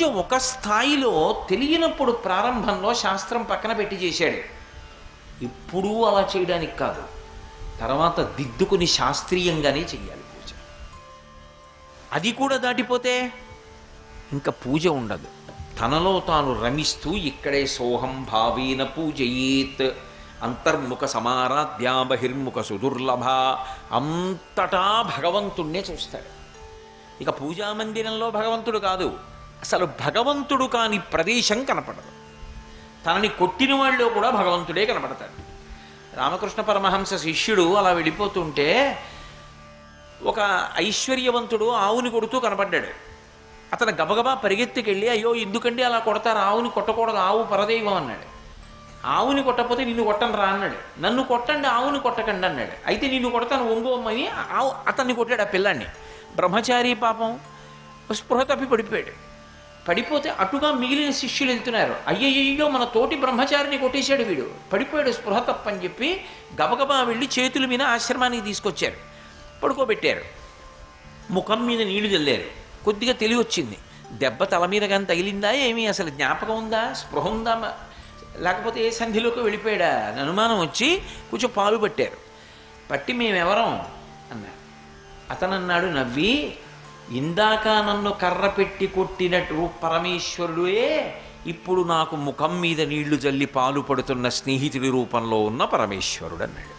పూజ ఒక స్థాయిలో తెలియనప్పుడు ప్రారంభంలో శాస్త్రం పక్కన పెట్టి చేశాడు. ఇప్పుడు అలా చేయడానికి కాదు, తర్వాత దిద్దుకుని శాస్త్రీయంగానే చెయ్యాలి పూజ. అది కూడా దాటిపోతే ఇంకా పూజ ఉండదు. తనలో తాను రమిస్తూ ఇక్కడే సోహం భావేన పూజయేత్, అంతర్ముఖ సమారాధ్యా బహిర్ముఖ సుదుర్లభ, అంతటా భగవంతుణ్ణే చూస్తాడు. ఇక పూజామందిరంలో భగవంతుడు కాదు, అసలు భగవంతుడు కాని ప్రదేశం కనపడదు. తనని కొట్టిన వాళ్ళలో కూడా భగవంతుడే కనపడతాడు. రామకృష్ణ పరమహంస శిష్యుడు అలా వెళ్ళిపోతుంటే ఒక ఐశ్వర్యవంతుడు ఆవుని కొడుతూ కనపడ్డాడు. అతను గబగబా పరిగెత్తుకెళ్ళి, అయ్యో ఎందుకండి అలా కొడతారు, ఆవుని కొట్టకూడదు, ఆవు పరదైవం అన్నాడు. ఆవుని కొట్టకపోతే నిన్ను కొట్టను రా అన్నాడు. నన్ను కొట్టండి, ఆవుని కొట్టకండి అన్నాడు. అయితే నిన్ను కొడతాను ఒంగోమ్మని అతన్ని కొట్టాడు, ఆ పిల్లాన్ని. బ్రహ్మచారి పాపం స్పృహ తప్పి పడిపోయాడు. పడిపోతే అటుగా మిగిలిన శిష్యులు వెళ్తున్నారు. అయ్యయ్యో మన తోటి బ్రహ్మచారిని కొట్టేశాడు వీడు, పడిపోయాడు స్పృహ తప్పని చెప్పి గబగబా వెళ్ళి చేతుల మీద ఆశ్రమానికి తీసుకొచ్చారు, పడుకోబెట్టారు. ముఖం మీద నీళ్లు చల్లారు. కొద్దిగా తెలివి వచ్చింది. దెబ్బ తల మీద కానీ తగిలిందా ఏమీ, అసలు జ్ఞాపకం ఉందా, స్పృహ ఉందా, లేకపోతే ఏ సంధిలోకి వెళ్ళిపోయాడా అని అనుమానం వచ్చి కొంచెం పాలు పట్టారు. పట్టి మేమెవరం అన్నారు. అతను అన్నాడు నవ్వి, ఇందాక నన్ను కర్ర పెట్టి కొట్టినట్టు పరమేశ్వరుడే ఇప్పుడు నాకు ముఖం మీద నీళ్లు జల్లి పాలు పడుతున్న స్నేహితుడి రూపంలో ఉన్న పరమేశ్వరుడు అన్నాడు.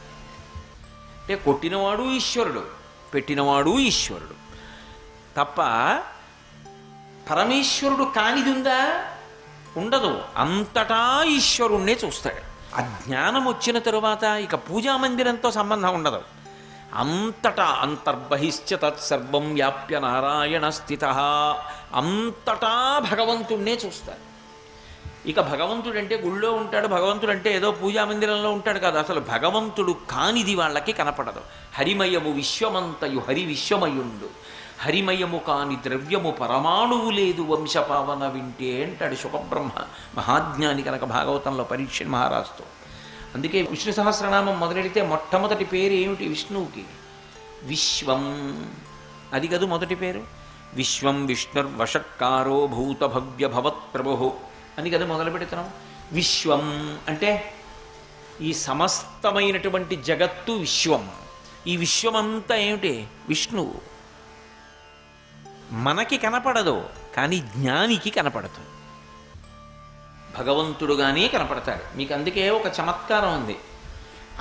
అంటే కొట్టినవాడు ఈశ్వరుడు, పెట్టినవాడు ఈశ్వరుడు తప్ప పరమేశ్వరుడు కానిది ఉందా? ఉండదు. అంతటా ఈశ్వరుణ్ణే చూస్తాడు. ఆ జ్ఞానం వచ్చిన తరువాత ఇక పూజామందిరంతో సంబంధం ఉండదు. అంతటా అంతర్బహిశ్చ తత్సర్వం వ్యాప్య నారాయణ స్థిత, అంతటా భగవంతుణ్ణే చూస్తారు. ఇక భగవంతుడు అంటే గుళ్ళో ఉంటాడు, భగవంతుడు అంటే ఏదో పూజామందిరంలో ఉంటాడు కాదు. అసలు భగవంతుడు కానిది వాళ్ళకి కనపడదు. హరిమయము విశ్వమంతయు హరి విశ్వమయుండు, హరిమయము కాని ద్రవ్యము పరమాణువు లేదు వంశపావన వింటే అంటాడు శుకబ్రహ్మ మహాజ్ఞాని కనుక భాగవతంలో పరీక్షణ్ మహారాజుతో. అందుకే విష్ణు సహస్రనామం మొదలెడితే మొట్టమొదటి పేరు ఏమిటి విష్ణువుకి? విశ్వం. అది కదూ మొదటి పేరు. విశ్వం విష్ణుర్వషట్కారో భూత భవ్య భవత్ ప్రభు అని కదా మొదలు పెడుతున్నాం. విశ్వం అంటే ఈ సమస్తమైనటువంటి జగత్తు విశ్వం. ఈ విశ్వమంతా ఏమిటి? విష్ణువు. మనకి కనపడదు, కానీ జ్ఞానికి కనపడుతుంది. భగవంతుడుగానే కనపడతాడు. మీకు అందుకే ఒక చమత్కారం ఉంది.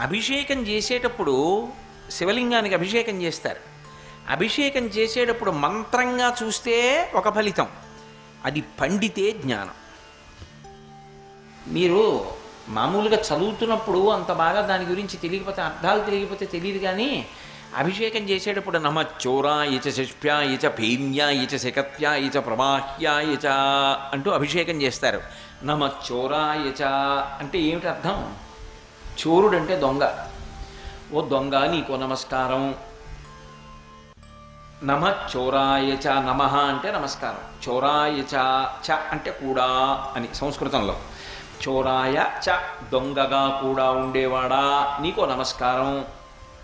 అభిషేకం చేసేటప్పుడు శివలింగానికి అభిషేకం చేస్తారు. అభిషేకం చేసేటప్పుడు మంత్రంగా చూస్తే ఒక ఫలితం, అది పండితే జ్ఞానం. మీరు మామూలుగా చదువుతున్నప్పుడు అంత బాగా దాని గురించి తెలియకపోతే, అర్థాలు తెలియకపోతే తెలియదు. కానీ అభిషేకం చేసేటప్పుడు నమచ్చోరాయ చ శిష్ప్యాయ చ భీమ్యాయ చ శకత్యాయ చ ప్రమాహ్యాయ చ అంటూ అభిషేకం చేస్తారు. నమచ్చోరాయ చ అంటే ఏమిటి అర్థం? చోరుడు అంటే దొంగ. ఓ దొంగ నీకో నమస్కారం. నమచ్చోరాయ చ, నమః అంటే నమస్కారం, చోరాయ చ, చ అంటే కూడా అని సంస్కృతంలో. చోరాయ చ దొంగగా కూడా ఉండేవాడా నీకో నమస్కారం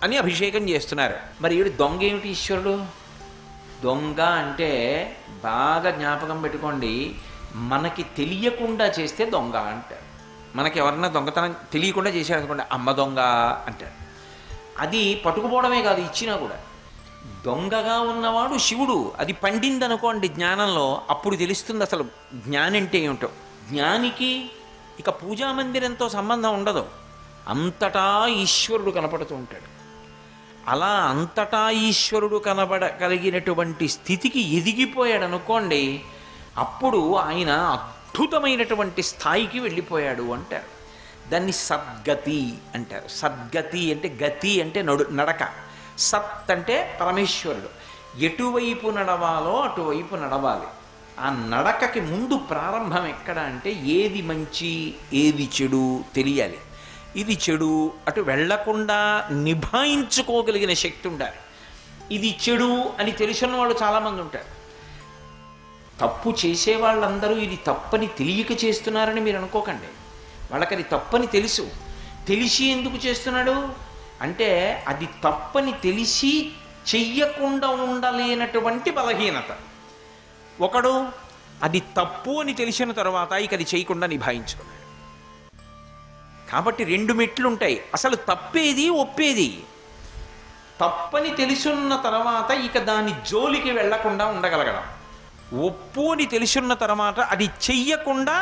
అని అభిషేకం చేస్తున్నారు. మరి ఈవిడ దొంగ ఏమిటి? ఈశ్వరుడు. దొంగ అంటే బాగా జ్ఞాపకం పెట్టుకోండి, మనకి తెలియకుండా చేస్తే దొంగ అంటారు. మనకి ఎవరన్నా దొంగతనం తెలియకుండా చేశారు అనుకోండి, అమ్మ దొంగ అంటారు. అది పట్టుకుపోవడమే కాదు, ఇచ్చినా కూడా. దొంగగా ఉన్నవాడు శివుడు. అది పండిందనుకోండి జ్ఞానంలో, అప్పుడు తెలుస్తుంది అసలు జ్ఞానం అంటే ఏమిటో. జ్ఞానికి ఇక పూజామందిరంతో సంబంధం ఉండదు. అంతటా ఈశ్వరుడు కనపడుతూ ఉంటాడు. అలా అంతటా ఈశ్వరుడు కనబడగలిగినటువంటి స్థితికి ఎదిగిపోయాడు అనుకోండి, అప్పుడు ఆయన అద్భుతమైనటువంటి స్థాయికి వెళ్ళిపోయాడు అంటారు. దాన్ని సద్గతి అంటారు. సద్గతి అంటే గతి అంటే నడక. సత్ అంటే పరమేశ్వరుడు. ఎటువైపు నడవాలో అటువైపు నడవాలి. ఆ నడకకి ముందు ప్రారంభం ఎక్కడ అంటే ఏది మంచి ఏది చెడు తెలియాలి. ఇది చెడు అటు వెళ్లకుండా నిభాయించుకోగలిగిన శక్తి ఉండాలి. ఇది చెడు అని తెలిసిన వాళ్ళు చాలామంది ఉంటారు. తప్పు చేసేవాళ్ళందరూ ఇది తప్పని తెలియక చేస్తున్నారని మీరు అనుకోకండి. వాళ్ళకి అది తప్పని తెలుసు. తెలిసి ఎందుకు చేస్తున్నాడు అంటే అది తప్పని తెలిసి చెయ్యకుండా ఉండలేనటువంటి బలహీనత. ఒకడు అది తప్పు అని తెలిసిన తర్వాత ఇక అది చేయకుండా నిభాయించుకున్నాడు. కాబట్టి 2 మెట్లు ఉంటాయి. అసలు తప్పేది ఒప్పేది. తప్పని తెలుసున్న తర్వాత ఇక దాని జోలికి వెళ్లకుండా ఉండగలగడం, ఒప్పు అని తెలుసున్న తర్వాత అది చెయ్యకుండా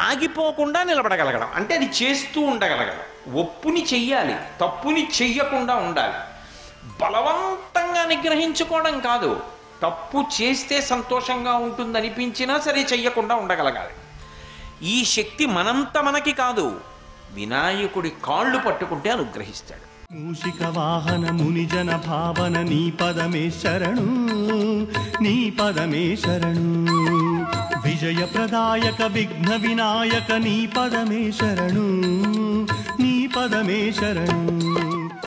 ఆగిపోకుండా నిలబడగలగడం, అంటే అది చేస్తూ ఉండగలగడం. ఒప్పుని చెయ్యాలి, తప్పుని చెయ్యకుండా ఉండాలి. బలవంతంగా నిగ్రహించుకోవడం కాదు, తప్పు చేస్తే సంతోషంగా ఉంటుందనిపించినా సరే చెయ్యకుండా ఉండగలగాలి. ఈ శక్తి మనంత మనకి కాదు, వినాయకుడి కాళ్ళు పట్టుకుంటే అనుగ్రహిస్తాడు. మూషిక వాహన మునిజన భావన నీ పదమే శరణు, నీ పదమే శరణు. విజయ ప్రదాయక విఘ్న వినాయక నీ పదమే శరణు, నీ పదమే శరణు.